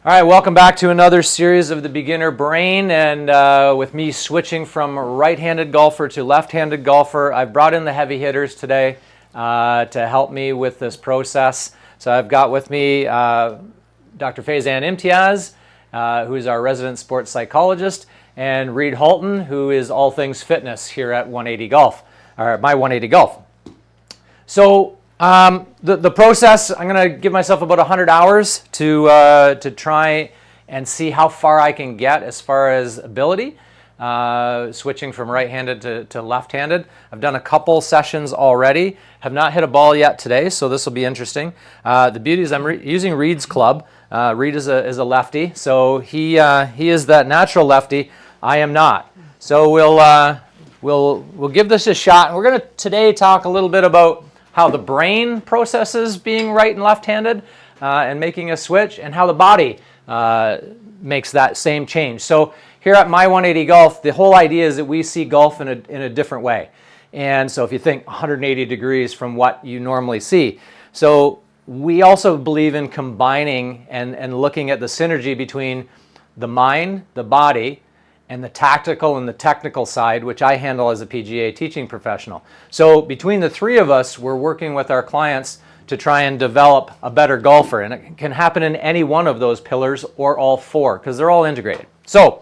All right, welcome back to another series of the Beginner Brain, and with me switching from right-handed golfer to left-handed golfer, I've brought in the heavy hitters today to help me with this process. So I've got with me Dr. Faizan Imtiaz, who is our resident sports psychologist, and Reed Halton, who is all things fitness here at 180 Golf, or My 180 Golf. So the process, I'm going to give myself about 100 hours to try and see how far I can get as far as ability, switching from right-handed to left-handed. I've done a couple sessions already, have not hit a ball yet today, so this will be interesting. The beauty is I'm using Reed's club. Reed is a lefty, so he is that natural lefty. I am not. So we'll give this a shot. We're going to today talk a little bit about how the brain processes being right and left-handed and making a switch, and how the body makes that same change. So here at My 180 Golf, the whole idea is that we see golf in a different way. And so if you think 180 degrees from what you normally see. So we also believe in combining and looking at the synergy between the mind, the body, and the tactical and the technical side, which I handle as a PGA teaching professional. So between the three of us, we're working with our clients to try and develop a better golfer. And it can happen in any one of those pillars or all four, because they're all integrated. So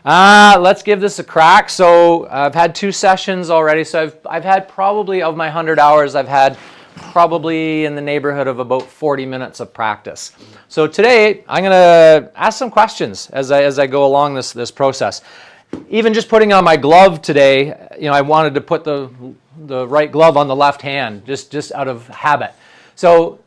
let's give this a crack. So I've had 2 sessions already. So I've had probably, of my 100 hours, I've had probably in the neighborhood of about 40 minutes of practice. So today I'm going to ask some questions as I go along this process. Even just putting on my glove today, I wanted to put the right glove on the left hand just out of habit. So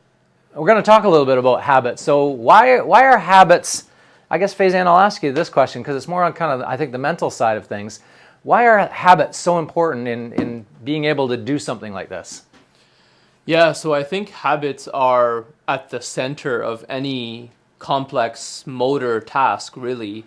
we're going to talk a little bit about habits. So why are habits? I guess Faizan, I'll ask you this question because it's more on kind of, I think, the mental side of things. Why are habits so important in being able to do something like this? Yeah, so I think habits are at the center of any complex motor task, really.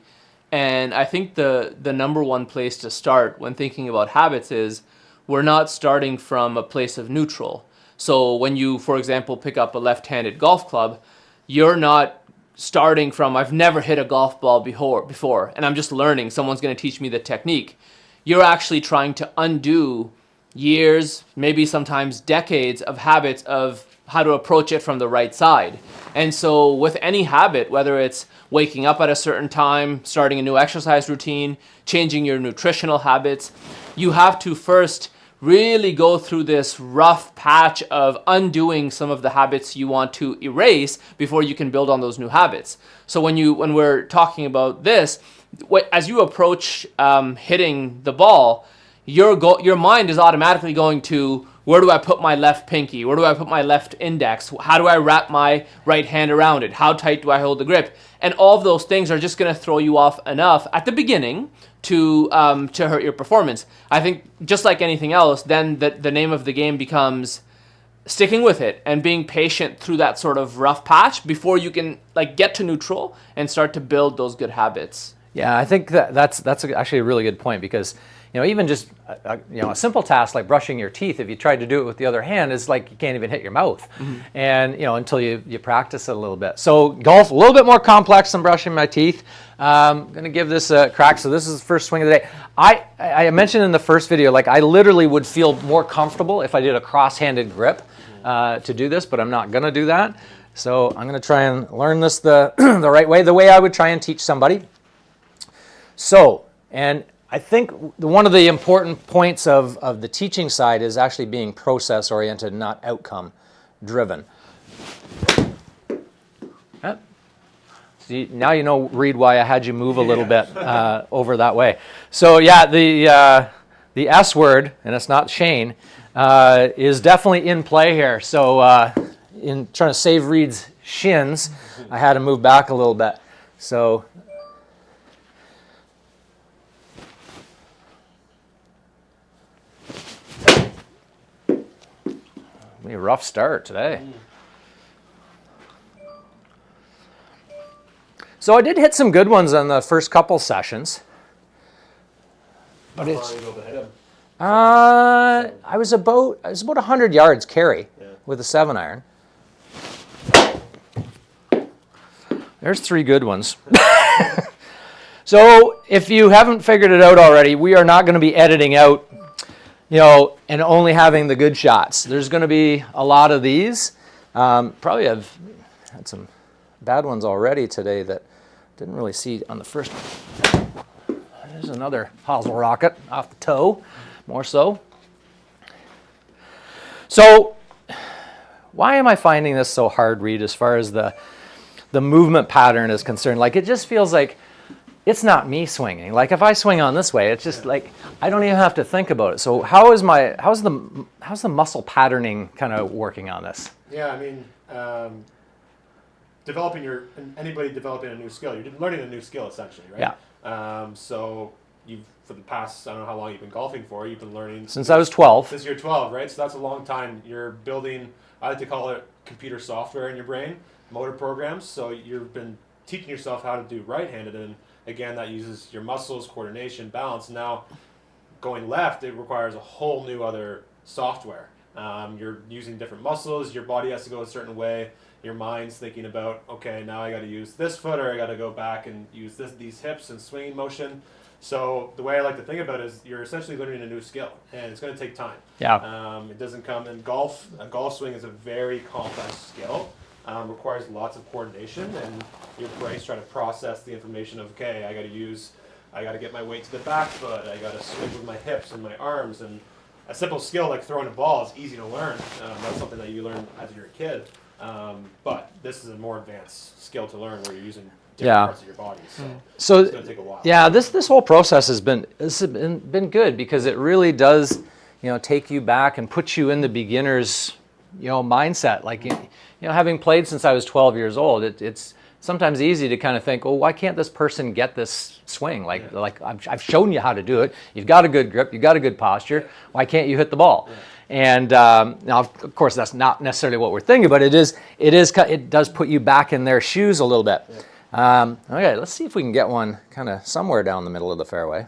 And I think the number one place to start when thinking about habits is we're not starting from a place of neutral. So when you, for example, pick up a left-handed golf club, you're not starting from, I've never hit a golf ball before, and I'm just learning. Someone's going to teach me the technique. You're actually trying to undo years, maybe sometimes decades of habits of how to approach it from the right side. And so with any habit, whether it's waking up at a certain time, starting a new exercise routine, changing your nutritional habits, you have to first really go through this rough patch of undoing some of the habits you want to erase before you can build on those new habits. So when we're talking about this, as you approach hitting the ball, your mind is automatically going to, where do I put my left pinky? Where do I put my left index? How do I wrap my right hand around it? How tight do I hold the grip? And all of those things are just going to throw you off enough at the beginning to hurt your performance. I think just like anything else, then the name of the game becomes sticking with it and being patient through that sort of rough patch before you can get to neutral and start to build those good habits. Yeah, I think that's actually a really good point, because even just a simple task like brushing your teeth, if you tried to do it with the other hand, is like you can't even hit your mouth, and until you practice it a little bit. So golf, a little bit more complex than brushing my teeth. I'm going to give this a crack. So this is the first swing of the day. I mentioned in the first video, I literally would feel more comfortable if I did a cross-handed grip to do this, but I'm not going to do that. So I'm going to try and learn this the right way, the way I would try and teach somebody. So, and I think one of the important points of the teaching side is actually being process-oriented, not outcome-driven. See, now you know, Reed, why I had you move a little bit over that way. So yeah, the S word, and it's not Shane, is definitely in play here. So in trying to save Reed's shins, I had to move back a little bit. So. A rough start today. So I did hit some good ones on the first couple sessions. But it's I was about 100 yards carry with a 7-iron. There's 3 good ones. So if you haven't figured it out already, we are not going to be editing out, and only having the good shots. There's going to be a lot of these. Probably have had some bad ones already today that didn't really see on the first one. There's another hosel rocket off the toe, more so. So why am I finding this so hard, Reed, as far as the movement pattern is concerned? Like, it just feels like it's not me swinging. Like, if I swing on this way, it's just like I don't even have to think about it. So how's the muscle patterning kind of working on this? Yeah, I mean, anybody developing a new skill, you're learning a new skill essentially, right? Yeah. So for the past, I don't know how long you've been golfing for, you've been learning Since I was 12. Since you're 12, right? So that's a long time. You're building, I like to call it computer software in your brain, motor programs. So you've been teaching yourself how to do right-handed, and again, that uses your muscles, coordination, balance. Now, going left, it requires a whole new other software. You're using different muscles. Your body has to go a certain way. Your mind's thinking about, okay, now I got to use this foot, or I got to go back and use these hips and swinging motion. So the way I like to think about it is you're essentially learning a new skill, and it's going to take time. Yeah. It doesn't come in golf. A golf swing is a very complex skill. Requires lots of coordination, and your brain's trying to process the information of, okay, I got to get my weight to the back foot. I got to swing with my hips and my arms. And a simple skill like throwing a ball is easy to learn. That's something that you learn as you're a kid. But this is a more advanced skill to learn where you're using different parts of your body. So it's going to take a while. Yeah, this whole process has been good, because it really does, take you back and put you in the beginner's, mindset. Like, having played since I was 12 years old, it's sometimes easy to kind of think, well, why can't this person get this swing? Like I've shown you how to do it. You've got a good grip. You've got a good posture. Why can't you hit the ball? Yeah. And now, of course, that's not necessarily what we're thinking, but it does put you back in their shoes a little bit. Yeah. Okay, let's see if we can get one kind of somewhere down the middle of the fairway.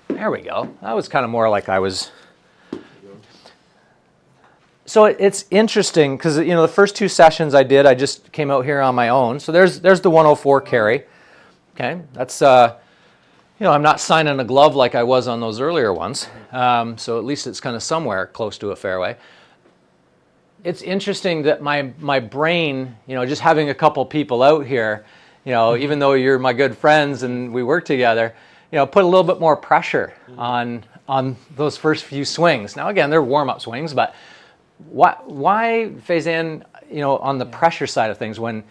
There we go. That was kind of more like I was. So it's interesting because, the first 2 sessions I did, I just came out here on my own. So there's the 104 carry. Okay, that's, I'm not signing a glove like I was on those earlier ones. So at least it's kind of somewhere close to a fairway. It's interesting that my brain, just having a couple people out here, even though you're my good friends and we work together, put a little bit more pressure on those first few swings. Now, again, they're warm-up swings, but why Faizan, on the pressure side of things, when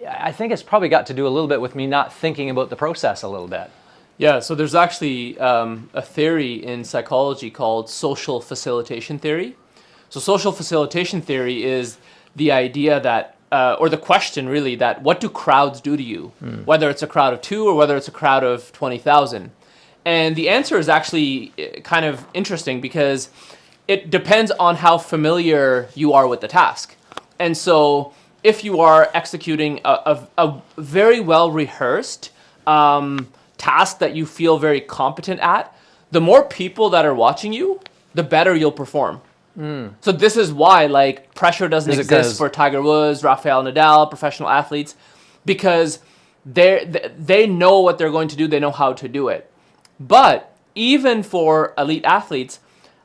I think it's probably got to do a little bit with me not thinking about the process a little bit. Yeah, so there's actually a theory in psychology called social facilitation theory. So social facilitation theory is the idea that, or the question really, that what do crowds do to you? Whether it's a crowd of 2 or whether it's a crowd of 20,000. And the answer is actually kind of interesting because it depends on how familiar you are with the task. And so if you are executing a very well-rehearsed task that you feel very competent at, the more people that are watching you, the better you'll perform. So this is why pressure doesn't exist for Tiger Woods, Rafael Nadal, professional athletes, because they know what they're going to do. They know how to do it. But even for elite athletes,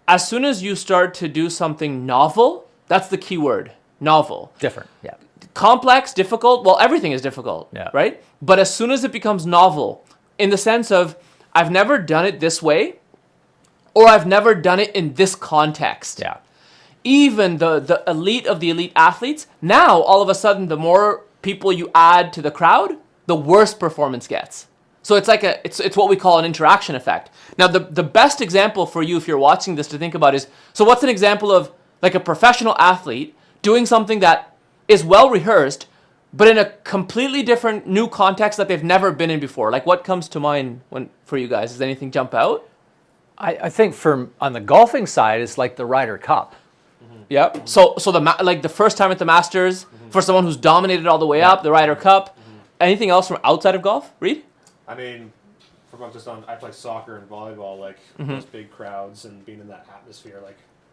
as soon as you start to do something novel, that's the key word, novel. Different, yeah. Complex, difficult, well, everything is difficult, right? But as soon as it becomes novel, in the sense of, I've never done it this way, or I've never done it in this context. Yeah. Even the elite of the elite athletes, now, all of a sudden, the more people you add to the crowd, the worse performance gets. So it's like it's what we call an interaction effect. Now, the best example for you, if you're watching this, to think about is, so what's an example of like a professional athlete doing something that is well rehearsed, but in a completely different new context that they've never been in before? Like, what comes to mind for you guys? Does anything jump out? I think on the golfing side, it's like the Ryder Cup. Yep. So the first time at the Masters, for someone who's dominated all the way up, the Ryder Cup. Anything else from outside of golf, Reed? I mean, I play soccer and volleyball, those big crowds and being in that atmosphere,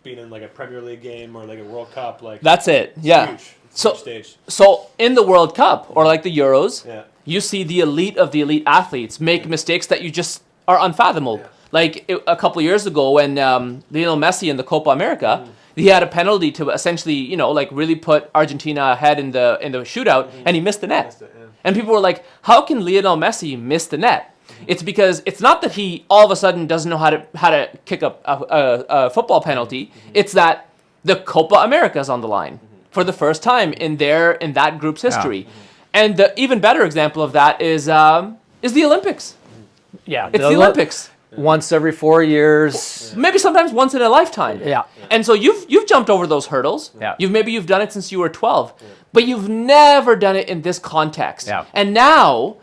being in like a Premier League game or like a World Cup. Like That's it. Yeah. huge. It's a So huge stage. so in the World Cup or like the Euros, Yeah. you see the elite of the elite athletes make mistakes that you just are unfathomable. Like a couple of years ago when Lionel Messi in the Copa America, he had a penalty to essentially, like really put Argentina ahead in the shootout, and he missed the net. Missed it, yeah. And people were like, "How can Lionel Messi miss the net?" It's because it's not that he all of a sudden doesn't know how to kick a football penalty. It's that the Copa America is on the line for the first time in that group's history. And the even better example of that is the Olympics. Yeah, It's the Olympics. Once every 4 years. Maybe sometimes once in a lifetime. Yeah. And so you've jumped over those hurdles. Yeah. You've done it since you were 12, but you've never done it in this context. Yeah. And now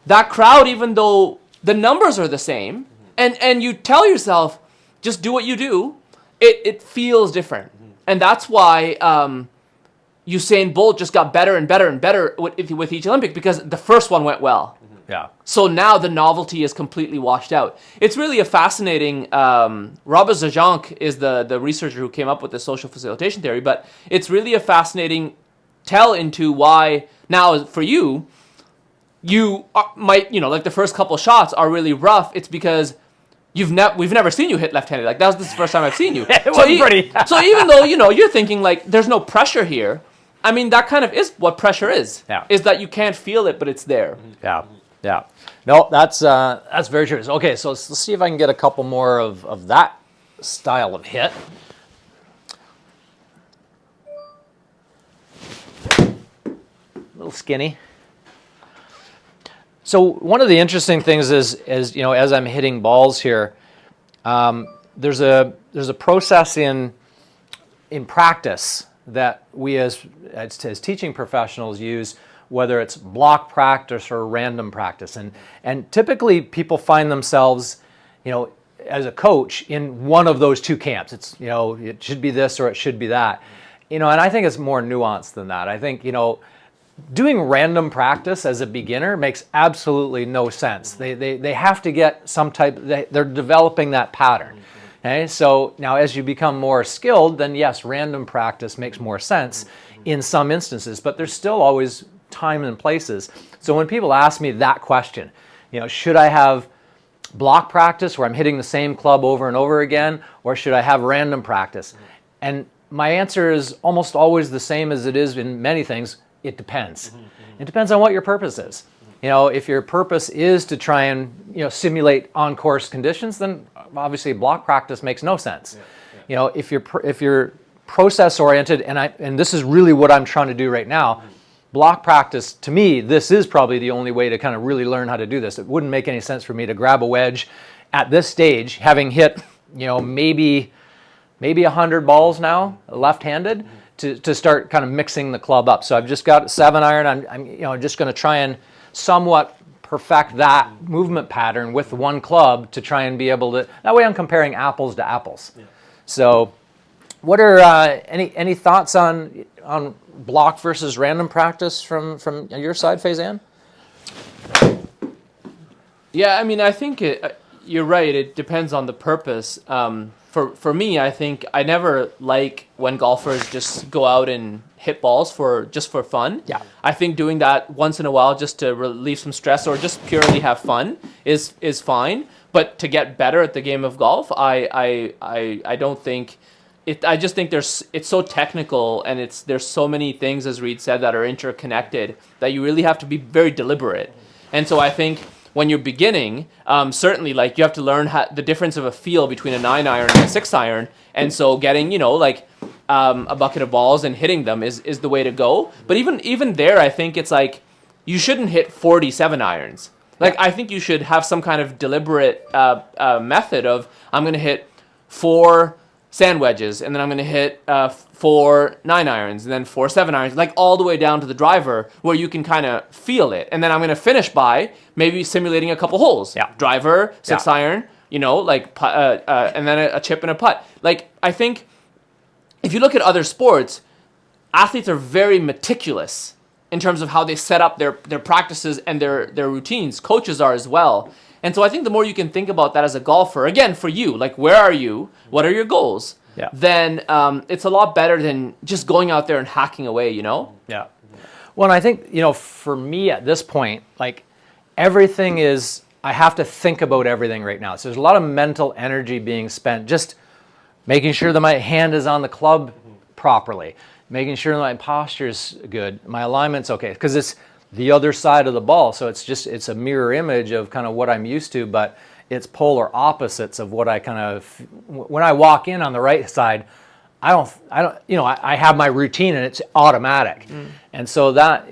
that crowd, even though the numbers are the same, and you tell yourself just do what you do, it feels different. And that's why Usain Bolt just got better and better and better with each Olympic, because the first one went well. Yeah. So now the novelty is completely washed out. It's really a fascinating. Robert Zajonc is the researcher who came up with the social facilitation theory, but it's really a fascinating tell into why now for you might like the first couple shots are really rough. It's because we've never seen you hit left-handed. Like this is the first time I've seen you. It wasn't pretty. So even though you're thinking like there's no pressure here, I mean that kind of is what pressure is. Yeah. Is that you can't feel it, but it's there. Yeah, yeah. No, that's very true. Okay, so let's see if I can get a couple more of that style of hit. A little skinny. So one of the interesting things is as I'm hitting balls here, there's a process in practice that we as teaching professionals use, whether it's block practice or random practice. And typically people find themselves, as a coach in one of those two camps. It's, it should be this or it should be that. And I think it's more nuanced than that. I think, doing random practice as a beginner makes absolutely no sense. They have to get some type, they're developing that pattern. Okay, so now as you become more skilled, then yes, random practice makes more sense in some instances, but there's still always time and places. So when people ask me that question, should I have block practice where I'm hitting the same club over and over again, or should I have random practice? And my answer is almost always the same as it is in many things. It depends. It depends on what your purpose is. If your purpose is to try and simulate on-course conditions, then obviously block practice makes no sense. If you're process-oriented, and this is really what I'm trying to do right now, block practice, to me, this is probably the only way to kind of really learn how to do this. It wouldn't make any sense for me to grab a wedge at this stage, having hit, maybe 100 balls now, left-handed, to start kind of mixing the club up. So I've just got a 7-iron. I'm just going to try and somewhat perfect that movement pattern with one club to try and be able to. That way, I'm comparing apples to apples. Yeah. So, what are any thoughts on block versus random practice from your side, Faizan? Yeah, I mean, I think you're right. It depends on the purpose. For me, I think I never like when golfers just go out and hit balls for fun. Yeah. I think doing that once in a while just to relieve some stress or just purely have fun is fine. But to get better at the game of golf, I don't think it. I just think it's so technical and there's so many things, as Reed said, that are interconnected that you really have to be very deliberate. And so I think when you're beginning, certainly like you have to learn the difference of a feel between a 9-iron and a 6-iron, and so getting a bucket of balls and hitting them is the way to go. But even there, I think it's like you shouldn't hit 47 irons. Like I think you should have some kind of deliberate method of I'm going to hit 4 sand wedges, and then I'm going to hit 4 9-irons, and then 4 7-irons, like all the way down to the driver where you can kind of feel it. And then I'm going to finish by maybe simulating a couple holes. Yeah. Driver, 6-iron, and then a chip and a putt. Like, I think if you look at other sports, athletes are very meticulous in terms of how they set up their practices and their routines. Coaches are as well. And so I think the more you can think about that as a golfer, again, for you, like where are you? What are your goals? Yeah. then it's a lot better than just going out there and hacking away, you know? Yeah. Well, and I think, for me at this point, like everything is, I have to think about everything right now. So there's a lot of mental energy being spent just making sure that my hand is on the club properly, making sure that my posture's good, my alignment's okay, because it's the other side of the ball. So it's a mirror image of kind of what I'm used to, but it's polar opposites of what I kind of, when I walk in on the right side, I have my routine and it's automatic. And so that,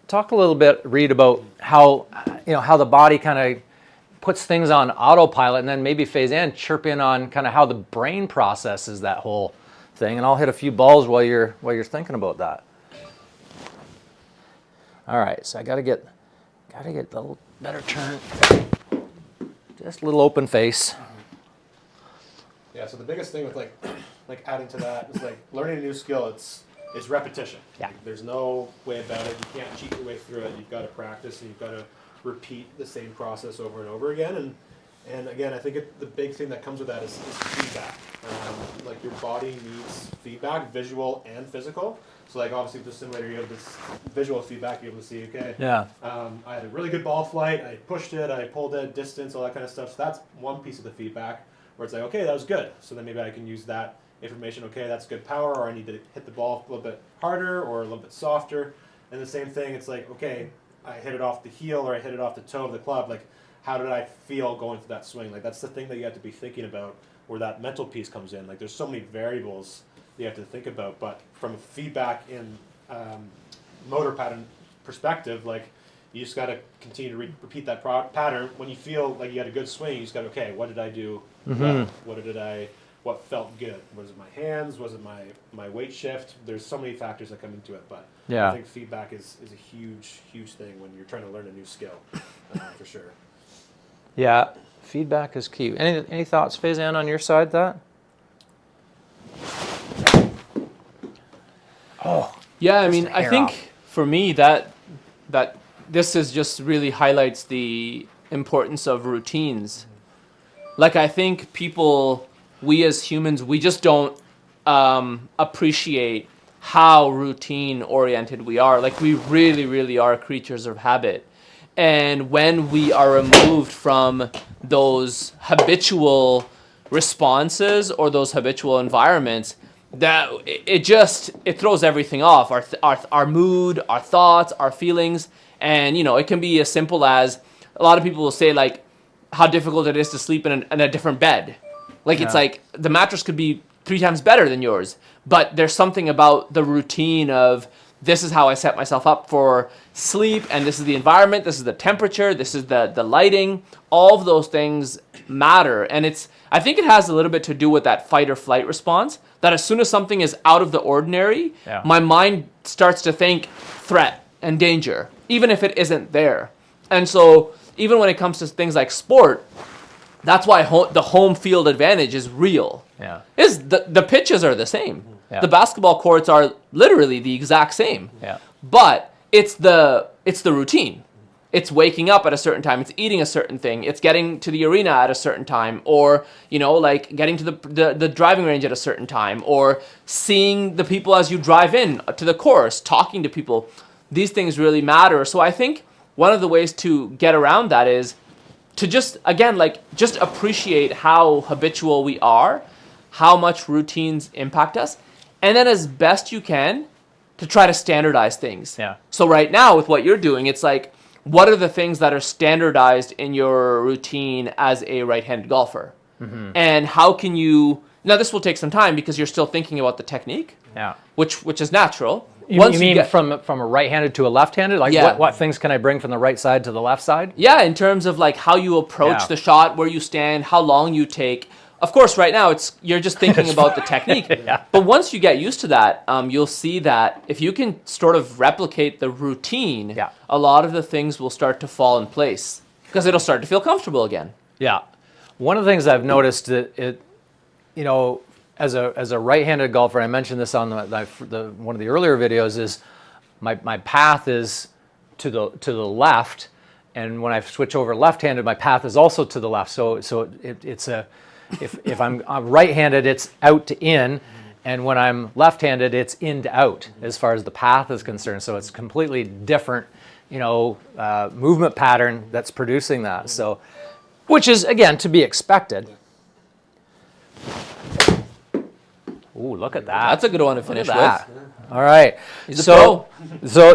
talk a little bit, Reed, about how the body kind of puts things on autopilot, and then maybe Faizan chirp in on kind of how the brain processes that whole thing, and I'll hit a few balls while you're thinking about that. All right, so I gotta get a little better turn, just a little open face. Yeah, so the biggest thing with like adding to that is like learning a new skill. It's repetition. Yeah. Like, there's no way about it. You can't cheat your way through it. You've got to practice and you've got to repeat the same process over and over again. And again, I think the big thing that comes with that is feedback. Like your body needs feedback, visual and physical. So like obviously with the simulator, you have this visual feedback. You're able to see, okay, Yeah. I had a really good ball flight. I pushed it. I pulled it, distance, all that kind of stuff. So that's one piece of the feedback where it's like, okay, that was good. So then maybe I can use that information. Okay, that's good power, or I need to hit the ball a little bit harder or a little bit softer. And the same thing, it's like, okay, I hit it off the heel or I hit it off the toe of the club. Like, how did I feel going through that swing? Like, that's the thing that you have to be thinking about, where that mental piece comes in. Like, there's so many variables that you have to think about. But from a feedback in motor pattern perspective, like, you just got to continue to repeat that pattern. When you feel like you had a good swing, you just got to, okay, what did I do? Well? What felt good? Was it my hands? Was it my weight shift? There's so many factors that come into it, but Yeah. I think feedback is a huge thing when you're trying to learn a new skill, for sure. Yeah, feedback is key. Any thoughts, Faizan, on your side, that? Oh, Yeah, I mean, a I hair think off. for me that this is just really highlights the importance of routines. Like I think we as humans, we just don't appreciate how routine oriented we are. Like we really, really are creatures of habit. And when we are removed from those habitual responses or those habitual environments, that it throws everything off, our mood, our thoughts, our feelings. And it can be as simple as, a lot of people will say like how difficult it is to sleep in a different bed. Like it's like the mattress could be 3 times better than yours, but there's something about the routine of, this is how I set myself up for sleep, and this is the environment, this is the temperature, this is the lighting. All of those things matter, and I think it has a little bit to do with that fight or flight response, that as soon as something is out of the ordinary, my mind starts to think threat and danger, even if it isn't there. And so even when it comes to things like sport, that's why the home field advantage is real. Yeah. The pitches are the same. Yeah. The basketball courts are literally the exact same. Yeah. But it's the routine. It's waking up at a certain time. It's eating a certain thing. It's getting to the arena at a certain time, or like getting to the driving range at a certain time, or seeing the people as you drive in to the course, talking to people. These things really matter. So I think one of the ways to get around that is to just appreciate how habitual we are, how much routines impact us, and then as best you can to try to standardize things. Yeah. So right now with what you're doing, it's like, what are the things that are standardized in your routine as a right-handed golfer? Mm-hmm. And how can you, now this will take some time because you're still thinking about the technique, which is natural. You mean from a right-handed to a left-handed? Like what things can I bring from the right side to the left side? Yeah, in terms of like how you approach the shot, where you stand, how long you take. Of course, right now you're just thinking about the technique. But once you get used to that, you'll see that if you can sort of replicate the routine, a lot of the things will start to fall in place because it'll start to feel comfortable again. Yeah. One of the things I've noticed that as a right-handed golfer, I mentioned this on one of the earlier videos, is my path is to the left, and when I switch over left-handed, my path is also to the left. So if I'm right-handed, it's out to in, and when I'm left-handed, it's in to out as far as the path is concerned. So it's completely different, movement pattern that's producing that. So, which is again to be expected. Ooh, look at that. That's a good one to Look finish at with. that. All right. He's a So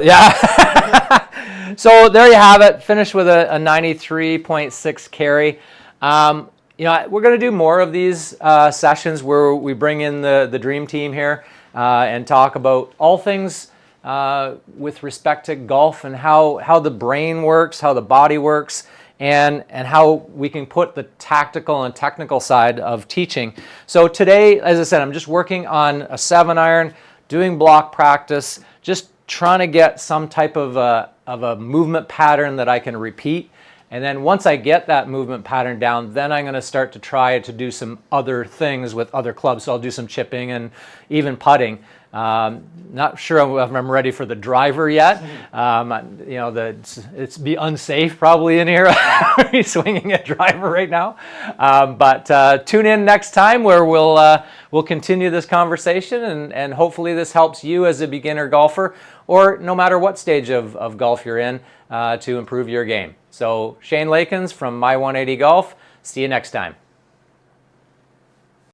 yeah. So there you have it. Finished with a 93.6 carry. We're going to do more of these sessions where we bring in the dream team here and talk about all things with respect to golf and how the brain works, how the body works, and how we can put the tactical and technical side of teaching. So today, as I said, I'm just working on a 7-iron, doing block practice, just trying to get some type of a movement pattern that I can repeat. And then once I get that movement pattern down, then I'm going to start to try to do some other things with other clubs. So I'll do some chipping and even putting. Not sure if I'm ready for the driver yet. It's be unsafe probably in here swinging a driver right now. But tune in next time where we'll continue this conversation and hopefully this helps you as a beginner golfer or no matter what stage of golf you're in to improve your game. So Shane Lakins from My 180 Golf. See you next time.